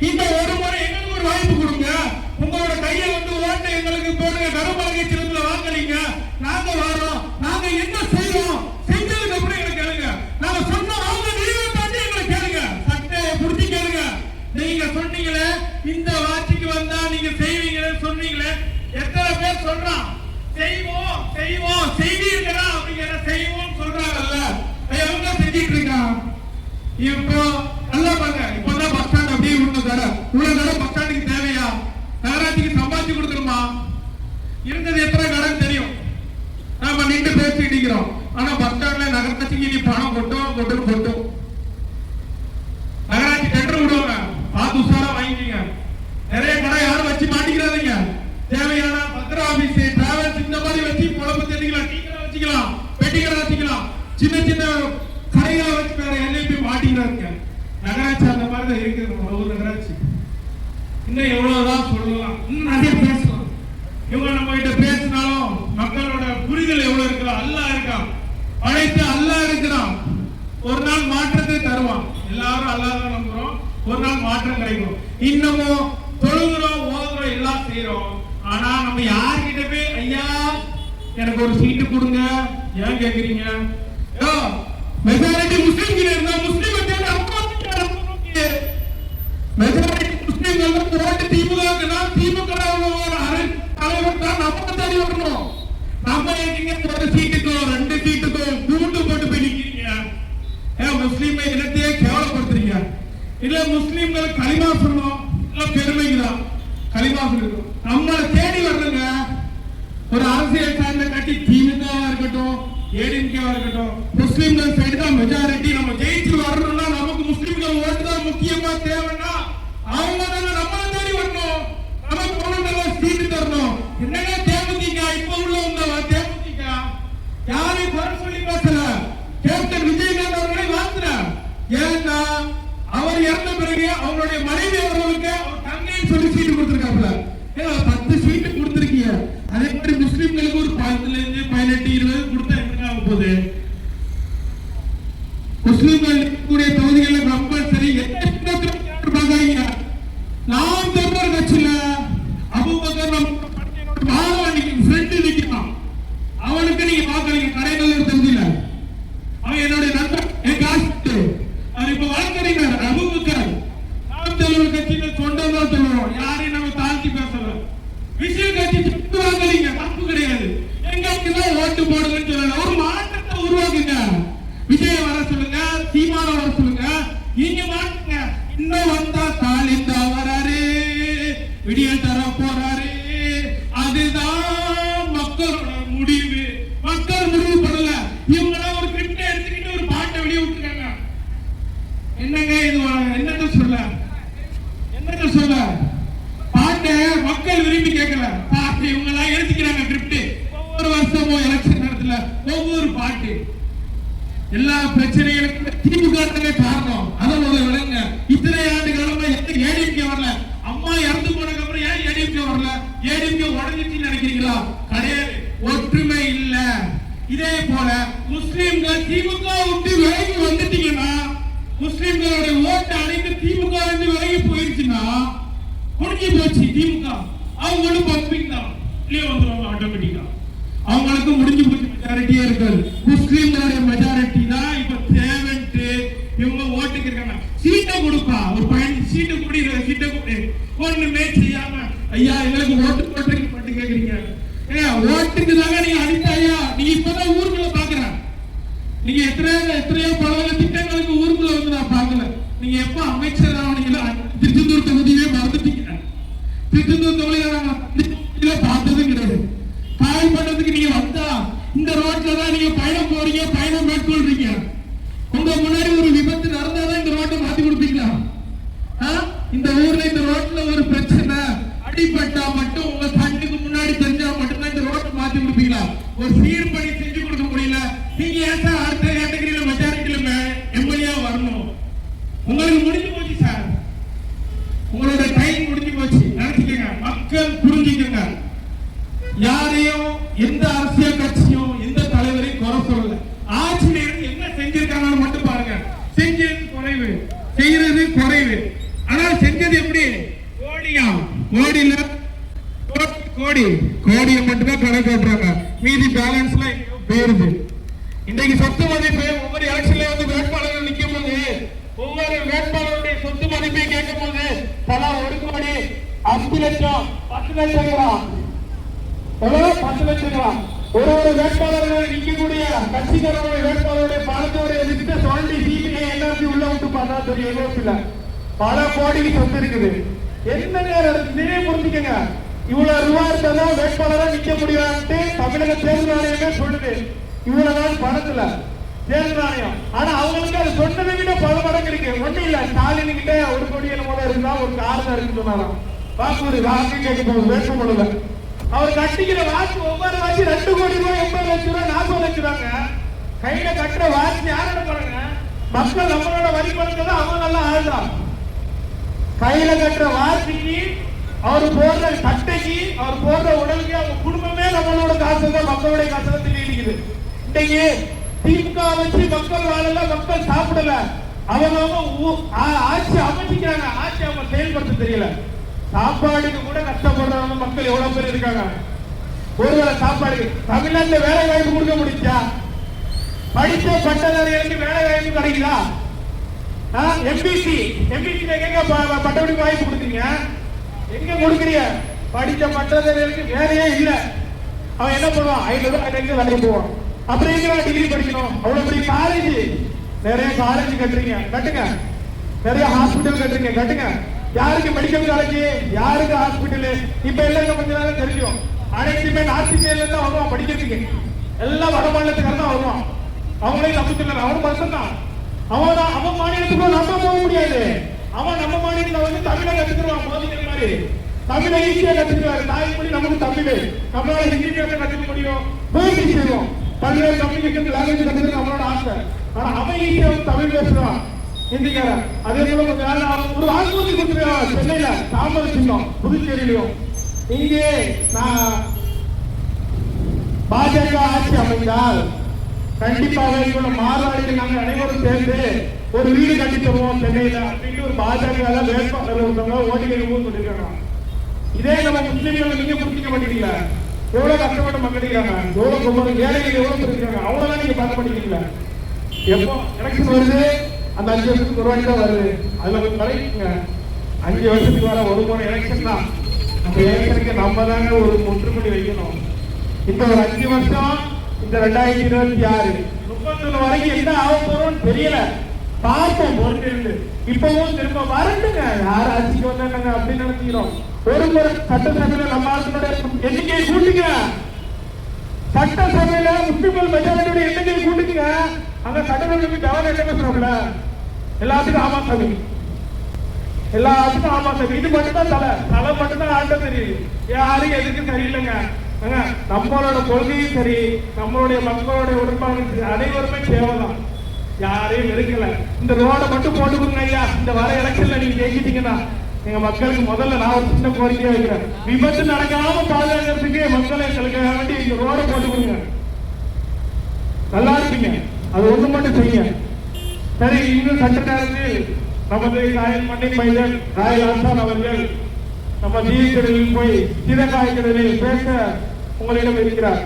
இந்த ஒரு முறை எங்களுக்கு ஒரு வாய்ப்பு கொடுங்க. உங்களோட கையை வந்து ஓட்டு எங்களுக்கு போடுங்க. கரும்பலகை சின்னத்துல வாங்கலீங்க, நாங்க வரோம், நாங்க என்ன செய்வோம், செஞ்சதுக்கு அப்புறம் எங்களை கேளுங்க. நாங்க சொன்ன அவங்க நீங்க தாண்டி எங்களை கேளுங்க, சட்டையை புடிச்சு கேளுங்க. நீங்க சொன்னீங்களே இந்த ஆட்சிக்கு வந்தா நீங்க செய்வீங்கன்னு சொன்னீங்களே, எத்தனை பேர் சொல்றான் செய்வோம் செய்வோம் செய்வீர்களா அப்படிங்கிற செய்வோம் சொல்றாங்கல்ல, அவங்க செஞ்சிட்டு இருக்கான். இப்போ நல்லா பாருங்க, இப்பதான் பஸ் ஸ்டாண்ட் அப்படியே உள்ள கடை பஸ் ஸ்டாண்டுக்கு தேவையா? நகராட்சிக்கு சம்பாதிச்சு கொடுக்கணுமா? இருந்தது எத்தனை கடன் தெரியும்? நாம நின்று பேசிட்டு இருக்கிறோம். ஆனா பஸ் ஸ்டாண்ட்ல நகராட்சிக்கு நீ பணம் கொட்டும். நகராட்சி டெண்டர் விடுவாங்க, பார்த்து உஷாரா வாங்கிக்கீங்க. நிறைய கடை யாரும் வச்சு மாட்டிக்கிறாதீங்க. தேவையான பத்திர ஆபீஸ், டிராவல்ஸ் இந்த மாதிரி வச்சு குழம்பு தெரிஞ்சுக்கலாம், டீ கடை வச்சுக்கலாம், பெட்டி கடை வச்சுக்கலாம், சின்ன சின்ன கடைகளை வச்சு வேற எல்லையும் போய் மாட்டிக்கிறாங்க. நகராட்சி அந்த மாதிரி தான் இருக்குது. நம்ம ஊர் நகராட்சி இன்னும் எவ்வளவுதான் சொல்லலாம், இன்னும் நிறைய பேசலாம். இவங்க நம்ம கிட்ட பேசினாலும் மக்களோட புரிதல் எவ்வளவு இருக்கலாம். அல்லாஹ் இருக்கான், அழைத்து அல்லாஹ் இருக்கிறான். ஒரு நாள் மாற்றத்தை தருவான். எல்லாரும் அல்லாஹ் தான் நம்புறோம், ஒரு நாள் மாற்றம் கிடைக்கும். இன்னமும் தொழுகிறோம், ஓதுறோம், எல்லாம் செய்யறோம். ஆனா நம்ம யார்கிட்ட போய் ஐயா எனக்கு ஒரு சீட்டு கொடுங்க ஏன் கேக்குறீங்க? மெஜாரிட்டி முஸ்லிம்கள் இருந்தா முஸ்லிம் மெஜாரிட்டி முஸ்லிம்கள் ஓட்டு திமுக திமுக தலைவர் தான் நம்ம தேடி வரணும். நம்ம எங்க ஒரு சீட்டுக்கோ 2 சீட்டுக்கோ கூண்டு போட்டு போய் நிக்கிறீங்க. முஸ்லிம் இனத்தையே கேவலப்படுத்துறீங்க. இல்ல முஸ்லிம்கள் களிமா சொல்லணும், இல்ல பெருமைக்குதான் களிமா சொல்லணும். நம்மளை தேடி வரணுங்க. ஒரு அரசியல் சார்ந்த கட்சி திமுகவா இருக்கட்டும், ஏடிஎம்கேவா இருக்கட்டும், முஸ்லிம்கள் சைடு தான் மெஜாரிட்டி. நம்ம ஜெயிச்சு வரணும்னா நமக்கு முஸ்லிம்கள் ஓட்டு தான் முக்கியமா தேவைன்னா அவங்க தாங்க நம்மளை தேடி வரணும். நமக்கு பொருளாதார சீட்டு தரணும். என்னங்க தேமுதிக இப்ப உள்ள தேமுதிக யாரையும் குறை சொல்லி பேசல. கேப்டன் விஜயகாந்த் அவர்களை வாழ்த்துற. ஏன்னா அவர் இறந்த பிறகு அவங்களுடைய மனைவி அவர்களுக்கு அவர் தங்கைன்னு சொல்லி சீட்டு கொடுத்திருக்காப்ல. 10 சீட்டு கொடுத்திருக்கீங்க. அதே மாதிரி முஸ்லிம்களுக்கு ஒரு 10 18 20 கொடுத்தா என்ன ஆக போகுது? முஸ்லிம்கள் கூடிய தொகுதிகளில் கம்பல்சரி நாம் தமிழர் கட்சியில அபூபக்கர் ஃப்ரெண்டு நிற்கிறான். அவனுக்கு நீங்க பாக்குறீங்க கடைநல்லூர் தொகுதியில. அவன் என்னுடைய நண்பர், என் காசு. அவர் இப்ப வழக்கறிஞர் அபூபக்கர். நாம் தமிழர் கட்சியில சொந்தம் சொல்லுவோம், யாரையும் நம்ம தாழ்த்தி பேசல. விஷயம் கட்சி வாங்கலீங்க, தப்பு கிடையாது. எங்களுக்குதான் ஓட்டு போடுங்கன்னு சொல்லல. ஒரு மாற்றத்தை உருவாக்குங்க. விஜய் வர சொல்லுங்க, சீமான வர சொல்லுங்க, நீங்க மாட்டுங்க. இன்னும் வந்தா ஸ்டாலின் தான் வராரு, விடியல் தர போறாரு. அதுதான் மக்களோட முடிவு. மக்கள் முடிவு பண்ணல. இவங்க ஒரு கிட்ட எடுத்துக்கிட்டு ஒரு பாட்டை வெளியே விட்டுருக்காங்க. என்னங்க இது? என்னன்னு சொல்ல பாட்டை மக்கள் விரும்பி கேட்கல. பாட்டு இவங்க எல்லாம் எழுதிக்கிறாங்க கிரிப்ட். ஒவ்வொரு வருஷமும் எலெக்ஷன் நேரத்துல ஒவ்வொரு பாட்டு. எல்லா பிரச்சனைகளுக்கும் திமுக காரணம். அதை விளங்க. இத்தனை ஆண்டு காலமா ஏடிஎம்கே வரல. அம்மா இறந்து போனதுக்கு அப்புறம் ஏன் ஏடிஎம்கே வரல? ஏடிஎம்கே உடஞ்சிட்டு நினைக்கிறீங்களா? கிடையாது, ஒற்றுமை இல்ல. இதே போல முஸ்லிம்கள் திமுக விட்டு விலகி வந்துட்டீங்கன்னா, முஸ்லிம்களுடைய ஓட்டு அனைத்து திமுக இருந்து விலகி போயிருச்சுன்னா முடிஞ்சு போச்சு. திமுக அவங்களும் பம்பிங் தான் இல்லையே வந்துருவாங்க ஆட்டோமேட்டிக்கா. அவங்களுக்கு முடிஞ்சு போச்சு. மெஜாரிட்டியே இருக்காது. முஸ்லிம்களுடைய மெஜாரிட்டி தான் இப்ப தேவைன்ட்டு இவங்க ஓட்டுக்கு இருக்காங்க. சீட்டை கொடுப்பா, ஒரு 15 சீட்டு கூடி சீட்டை கூடி ஒண்ணுமே செய்யாம ஐயா எங்களுக்கு ஓட்டு போட்டு மட்டும் கேக்குறீங்க. ஓட்டுக்கு தாங்க நீங்க அடித்த ஐயா. நீங்க இப்பதான் ஊருக்குள்ள பாக்குற. நீங்க எத்தனையோ பல திட்டங்களுக்கு ஊருக்குள்ள வந்து நான் பாக்கல. நீங்க எப்ப அமைச்சர் ஆனீங்களோ திருச்செந்தூர் தொகுதியே மறந்துட்டீங்க. திருச்செந்தூர் தொகுதியில பார்த்ததும் கிடையாது. கால் பண்றதுக்கு நீங்க வந்தா இந்த ரோட்ல தான் நீங்க பயணம் போறீங்க, பயணம் மேற்கொள்றீங்க. உங்க முன்னாடி ஒரு விபத்து நடந்தாதான் இந்த ரோட்டை மாத்தி கொடுப்பீங்களா? இந்த ஊர்ல இந்த ரோட்ல ஒரு பிரச்சனை அடிபட்டா மட்டும் உங்க கண்ணுக்கு முன்னாடி தெரிஞ்சா மட்டும்தான் இந்த ரோட்டை மாத்தி கொடுப்பீங்களா? ஒரு சீர்படி செஞ்சு கொடுக்க முடியல. நீங்க ஏன் சார் அடுத்த கேட்டகரியில மெஜாரிட்டியில எம்எல்ஏ வரணும்? உங்களுக்கு முடிஞ்சு போச்சு சார். உங்களோட டைம் முடிஞ்சு போச்சு. நினைச்சுக்கங்க, மக்கள் புரிஞ்சுக்கங்க. யாரையும் எந்த அரசியல் கட்சியும் எந்த தலைவரையும் குறை சொல்லல. ஆட்சியர் என்ன செஞ்சிருக்காங்கன்னு மட்டும் பாருங்க. செஞ்சது குறைவு, செய்யறது குறைவு. ஆனா செஞ்சது வருது எப்படி கோடியா, கோடியில கோடி கோடியை மட்டும்தான் கணக்கு காட்டுறாங்க, மீதி பேலன்ஸ்ல போயிருது. இன்றைக்கு சொத்து மதிப்பு ஒவ்வொரு எலெக்ஷன்ல வந்து வேட்பாளர்கள் நிற்கும் போது ஒவ்வொரு வேட்பாளருடைய சொத்து மதிப்பை கேட்கும் போது தலா 1 கோடி 5 லட்சம் 10 லட்சம் ரூபாய் 10 லட்சம் ரூபாய். ஒரு வேட்பாளர்கள் நிற்கக்கூடிய கட்சிக்காரருடைய வேட்பாளருடைய பணத்தோடைய லிஸ்ட சொல்லி சிபிஐ என்ஆர்சி உள்ள விட்டு பார்த்தா தெரியும், பல கோடிக்கு சொத்து இருக்குது. என்ன நேரம் நிறைய புரிஞ்சுக்கங்க, இவ்வளவு ரூபா இருந்தாலும் வேட்பாளரா நிக்க முடியாது தமிழக தேர்தல் ஆணையமே சொல்லுது. இவ்வளவுதான் பணத்துல தேர்தல் ஆணையம், ஆனா அவங்களுக்கு அது சொன்னதை விட பல மடங்கு இருக்கு. ஒண்ணு இல்ல, ஸ்டாலின் கிட்ட 1 கோடி என்னமோ இருந்தா ஒரு கார் தான் இருக்குன்னு சொன்னாராம். வாக்கு வாக்கு கேட்க போகுது வேட்புமனுல அவர் கட்டிக்கிற வாக்கு ஒவ்வொரு வாட்சி 2 கோடி ரூபாய் 80 லட்சம் ரூபாய் 40 லட்சம் ரூபாங்க. கையில கட்டுற வாட்சி யாரோட பாருங்க, மக்கள் நம்மளோட வரி பணத்தை தான் அவங்க நல்லா ஆள்றான். கையில கட்டுற வாட்சிக்கு அவர் போடுற சட்டைக்கு அவர் போடுற உடலுக்கு அவங்க குடும்பமே நம்மளோட காசு தான், மக்களுடைய காசு தான் திணிக்குது. இன்னைக்கு திமுக வச்சு மக்கள் வாழல, மக்கள் சாப்பிடல, அவங்க ஆட்சி அமைச்சிக்கிறாங்க, ஆட்சி அவங்க செயல்படுத்த தெரியல. சாப்பாடுக்கு கூட கஷ்டப்படுறவங்க மக்கள் எவ்வளவு பேர் இருக்காங்க. ஒருவேளை சாப்பாடு தமிழ்நாட்டுல வேலை வாய்ப்பு கொடுக்க முடிச்சா? படித்த பட்டதாரிகளுக்கு வேலை வாய்ப்பு கிடைக்குதா? எம்பிசி பட்டப்படிப்பு வாய்ப்பு கொடுக்குறீங்க, எங்க கொடுக்குறீங்க? படித்த பட்டதாரிகளுக்கு வேலையே இல்ல. அவன் என்ன பண்ணுவான்? 500 ரூபாய் வேலைக்கு போவான். அப்புறம் எங்க டிகிரி படிக்கணும்? அவ்வளவு பெரிய காலேஜ், நிறைய காலேஜ் கட்டுறீங்க, கட்டுங்க. நிறைய ஹாஸ்பிட்டல் கட்டுறீங்க, கட்டுங்க. யாருக்கு மெடிக்கல் காலேஜ், யாருக்கு ஹாஸ்பிட்டல்? இப்ப எல்லாம் கொஞ்ச நேரம் தெரியும், அனைத்துமே நார்த் இந்தியால தான் வருவான் படிக்கிறதுக்கு. எல்லாம் வட மாநிலத்துக்கார தான் வருவான். அவங்களே நம்பிக்கல, அவன் பர்சன் தான். அவன் மாநிலத்துக்குள்ள நம்ம போக முடியாது. அவன் நம்ம மாநிலத்துல வந்து தமிழை கத்துக்குவான். மோதிக்கிற மாதிரி தமிழை ஈஸியா கத்துக்குவாரு. தாய்மொழி நமக்கு தமிழ், நம்மளால ஹிந்தி பேச கத்துக்க முடியும், முயற்சி செய்வோம். பல்வேறு கம்யூனிகேஷன் லாங்குவேஜ் கத்துக்கிறது நம்மளோட ஆசை. ஆனா அவன் ஈஸியா தமிழ் பேசுவான், ஹிந்திக்காரன். அதே போல ஒரு வாக்குறுதி கொடுத்துருக்கான் சென்னையில, தாமரை சின்னம் புதுச்சேரியிலையும். இங்கே நான் பாஜக ஆட்சி அமைந்தால் கண்டிப்பாக இவ்வளவு மாறுவாடிகள் நாங்கள் அனைவரும் சேர்ந்து ஒரு வீடு கட்டி தருவோம் சென்னையில அப்படின்னு ஒரு பாஜக வேட்பாளர் ஒருத்தவங்க ஓட்டிகள் சொல்லியிருக்காங்க. இதே நம்ம முஸ்லீம்கள் நீங்க புரிஞ்சிக்க மாட்டேங்கிறீங்களா? எவ்வளவு கஷ்டப்பட்டு மக்களிக்கிறாங்க, எவ்வளவு கும்பல் ஏழைகள் எவ்வளவு இருக்காங்க, அவ்வளவுதான் நீங்க பார்க்க மாட்டேங்கிறீங்களா? எப்போ எலெக்ஷன் வருது, அந்த 5 வருஷத்துக்கு ஒரு வாட்டி தான் வருது, அதுல கொஞ்சம் கலைக்குங்க. 5 வருஷத்துக்கு வர ஒரு முறை எலெக்ஷன் தான். அந்த எலெக்ஷனுக்கு நம்ம தாங்க ஒரு முற்றுப்புள்ளி வைக்கணும். இந்த ஒரு 5 வருஷம், இந்த 2026 31 வரைக்கும் என்ன ஆக போறோம்னு தெரியல, பார்ப்போம் பொறுத்திருந்து. இப்பவும் திரும்ப வரட்டுங்க, யார் ஆட்சிக்கு வந்தாங்க அப்படின்னு நினைக்கிறோம். ஒரு முறை சட்டசபையில நம்ம ஆட்சியோட எண்ணிக்கையை கூட்டுங்க, சட்டசபையில முஸ்லிம்கள் மெஜாரிட்டியோட எண்ணிக்கையை கூட்டுங்க. அங்க சட்டசபைக்கு கவர்னர் என்ன பேசுறாங்கல்ல, எல்லாத்துக்கும் ஆமா சாமி, எல்லாத்துக்கும் ஆமா சாமி. இது மட்டும் தான் தலை மட்டும் தான் ஆட்ட தெரியுது, யாரும் எதுக்கு சரியில்லைங்க. நம்மளோட கொள்கையும் சரி, நம்மளுடைய மக்களுடைய உடன்பாடு அனைவருமே தேவைதான், யாரையும் இருக்கல. இந்த ரோட மட்டும் போட்டு கொடுங்க ஐயா, இந்த வர எலெக்ஷன்ல நீங்க ஜெயிச்சிட்டீங்கன்னா எங்க மக்களுக்கு முதல்ல நான் ஒரு சின்ன கோரிக்கையா வைக்கிறேன், விபத்து நடக்காம பாதுகாக்கிறதுக்கு மக்களை எங்களுக்கு வேண்டி இந்த ரோட போட்டு கொடுங்க, நல்லா இருப்பீங்க. அது ஒண்ணு மட்டும் செய்யுங்க. சரி, இன்னும் சட்ட நேரத்தில் நமது ராயல் மண்ணை மைதன் ராயல் ஆசான் அவர்கள் நம்ம ஜீவிக்கடலில் போய் சீதக்காய்க்கடலில் பேச உங்களிடம் இருக்கிறார்.